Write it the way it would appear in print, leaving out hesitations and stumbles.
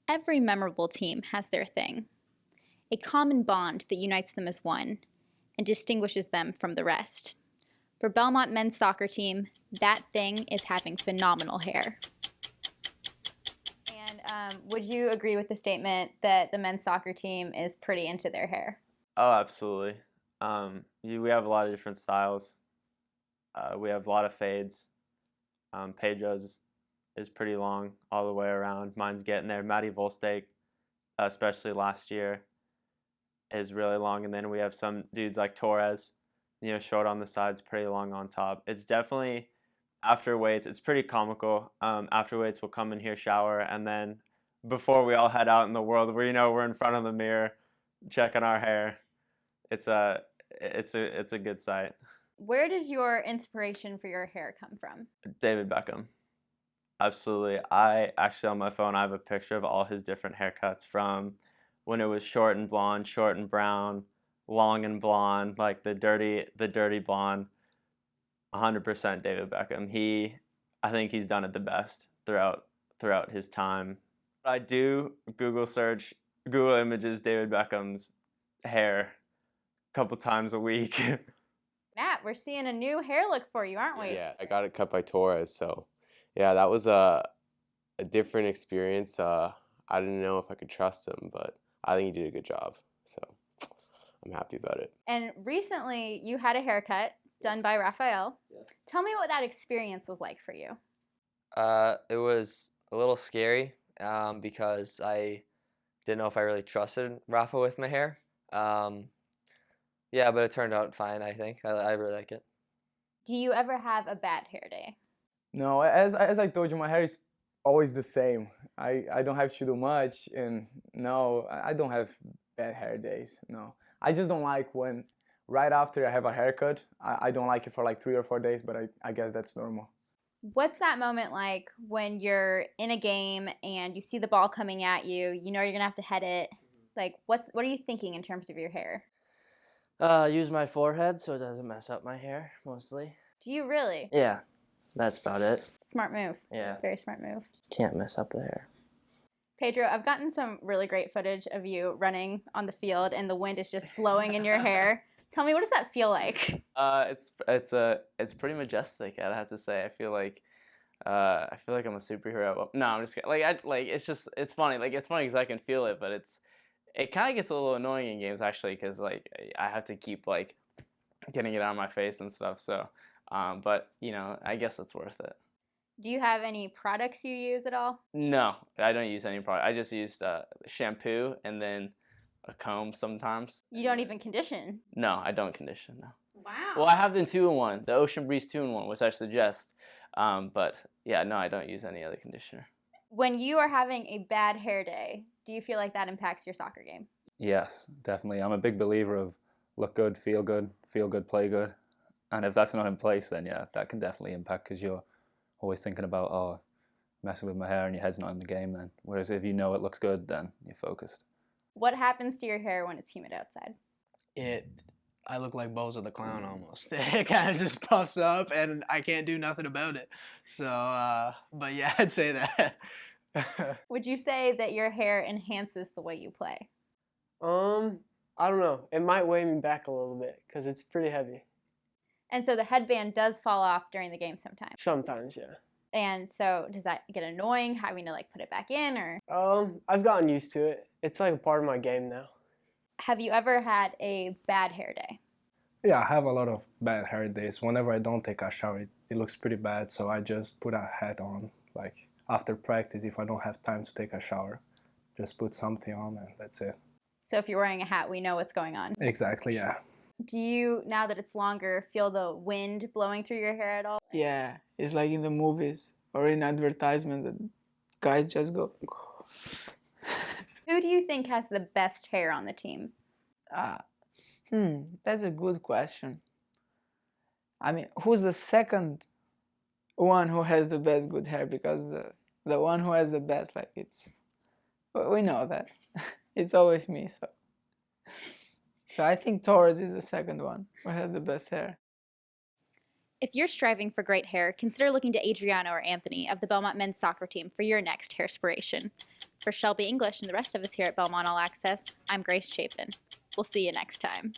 Every memorable team has their thing, a common bond that unites them as one and distinguishes them from the rest. For Belmont men's soccer team, that thing is having phenomenal hair. And would you agree with the statement that the men's soccer team is pretty into their hair? Oh, absolutely. We have a lot of different styles. We have a lot of fades. Pedro's is pretty long all the way around. Mine's getting there. Vuylsteke, especially last year, is really long. And then we have some dudes like Torres, short on the sides, pretty long on top. It's definitely, after weights, it's pretty comical. After weights, we'll come in here, shower, and then before we all head out in the world, we're in front of the mirror, checking our hair. It's a good sight. Where does your inspiration for your hair come from? David Beckham. Absolutely. I actually, on my phone, I have a picture of all his different haircuts from when it was short and blonde, short and brown, long and blonde, like the dirty blonde. 100% David Beckham. I think he's done it the best throughout his time. I do Google images David Beckham's hair a couple times a week. Matt, we're seeing a new hair look for you, aren't we? Yeah, I got it cut by Torres, so yeah, that was a different experience. I didn't know if I could trust him, but I think he did a good job, so I'm happy about it. And recently, you had a haircut done by Raphael. Yes. Tell me what that experience was like for you. It was a little scary because I didn't know if I really trusted Rafa with my hair. Yeah, but it turned out fine, I think. I really like it. Do you ever have a bad hair day? No, as I told you, my hair is always the same. I don't have to do much, and no, I don't have bad hair days, no. I just don't like when, right after I have a haircut, I don't like it for like 3 or 4 days, but I guess that's normal. What's that moment like when you're in a game and you see the ball coming at you, you know you're going to have to head it? Like, what are you thinking in terms of your hair? Use my forehead so it doesn't mess up my hair, mostly. Do you really? Yeah, that's about it. Smart move. Yeah. Very smart move. Can't mess up the hair. Pedro, I've gotten some really great footage of you running on the field and the wind is just blowing in your hair. Tell me, what does that feel like? It's pretty majestic. I'd have to say. I feel like I'm a superhero. No, I'm just kidding. It's funny. Like, it's funny because I can feel it, but it kind of gets a little annoying in games actually because like I have to keep like getting it out of my face and stuff. So, but I guess it's worth it. Do you have any products you use at all? No, I don't use any product. I just use shampoo and then a comb sometimes. You don't even condition? No, I don't condition, no. Wow. Well, I have the 2-in-1, the Ocean Breeze 2-in-1, which I suggest. But yeah, no, I don't use any other conditioner. When you are having a bad hair day, do you feel like that impacts your soccer game? Yes, definitely. I'm a big believer of look good, feel good, play good. And if that's not in place, then yeah, that can definitely impact because you're always thinking about, oh, messing with my hair and your head's not in the game then. Whereas if you know it looks good, then you're focused. What happens to your hair when it's humid outside? I look like Bozo the Clown almost. It kind of just puffs up and I can't do nothing about it. So, but yeah, I'd say that. Would you say that your hair enhances the way you play? I don't know. It might weigh me back a little bit because it's pretty heavy. And so the headband does fall off during the game sometimes? Sometimes, yeah. And so does that get annoying having to like put it back in or? I've gotten used to it. It's like a part of my game now. Have you ever had a bad hair day? Yeah, I have a lot of bad hair days. Whenever I don't take a shower, it looks pretty bad, so I just put a hat on. Like after practice, if I don't have time to take a shower, just put something on and that's it. So if you're wearing a hat, we know what's going on. Exactly, yeah. Do you, now that it's longer, feel the wind blowing through your hair at all? Yeah, it's like in the movies or in advertisement that guys just go. Who do you think has the best hair on the team? That's a good question. I mean, who's the second one who has the best good hair? Because the one who has the best, like we know that. It's always me, so I think Torres is the second one who has the best hair. If you're striving for great hair, consider looking to Adriano or Anthony of the Belmont men's soccer team for your next hairspiration. For Shelby English and the rest of us here at Belmont All-Acess, I'm Grace Chapin. We'll see you next time.